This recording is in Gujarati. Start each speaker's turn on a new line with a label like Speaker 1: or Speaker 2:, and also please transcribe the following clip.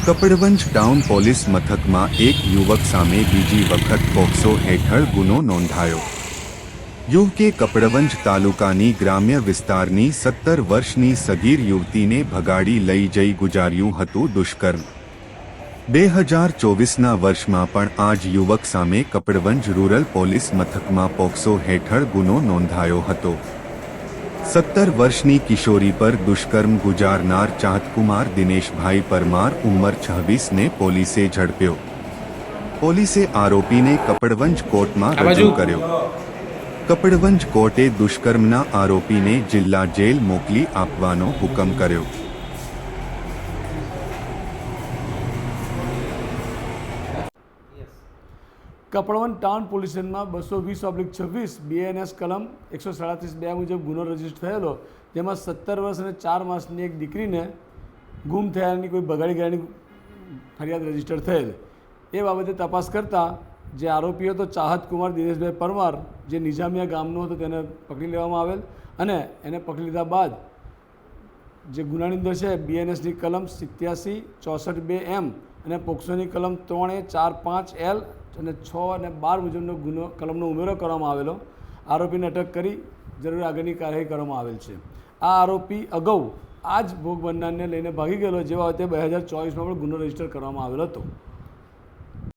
Speaker 1: કપડવંજ ટાઉન પોલીસ મથકમાં એક યુવક સામે બીજી વખત પોક્સો હેઠળ ગુનો નોંધાયો। યુવકે કપડવંજ તાલુકાની ગ્રામ્ય વિસ્તારની 17 વર્ષની સગીર યુવતીને ભગાડી લઈ જઈ ગુજાર્યું હતું દુષ્કર્મ। 2024ના વર્ષમાં પણ આ જ યુવક સામે કપડવંજ રૂરલ પોલીસ મથકમાં પોક્સો હેઠળ ગુનો નોંધાયો હતો। 17 વર્ષની કિશોરી પર દુષ્કર્મ ગુજારનાર ચાહતકુમાર દિનેશભાઈ પરમાર ઉંમર 26ને પોલીસે ઝડપ્યો। પોલીસે આરોપીને કપડવંજ કોર્ટમાં રજૂ કર્યો। કપડવંજ કોર્ટે દુષ્કર્મના આરોપીને જિલ્લા જેલ મોકલી આપવાનો હુકમ કર્યો।
Speaker 2: કપડવંજ ટાઉન પોલીસ સ્ટેશનમાં 220/26 BNS કલમ 137(2) મુજબ ગુનો રજીસ્ટર થયેલો, જેમાં 17 વર્ષ અને 4 માસની એક દીકરીને ગુમ થયાની કોઈ બગાડી ગયાની ફરિયાદ રજીસ્ટર થયેલ। એ બાબતે તપાસ કરતાં જે આરોપી હતો ચાહતકુમાર દિનેશભાઈ પરમાર, જે નિઝામિયા ગામનો હતો, તેને પકડી લેવામાં આવેલ અને એને પકડી લીધા બાદ જે ગુનાની અંદર છે BNSની કલમ 87/64(2) અને પોક્સોની કલમ 3A, 4, 5L અને 6 અને 12 મુજબનો ગુનો કલમનો ઉમેરો કરવામાં આવેલો। આરોપીને અટક કરી જરૂરી આગળની કાર્યવાહી કરવામાં આવેલ છે। આ આરોપી અગાઉ આ જ ભોગ બનનારને લઈને ભાગી ગયેલો, જેવા વખતે 2024માં પણ ગુનો રજીસ્ટર કરવામાં આવેલો હતો।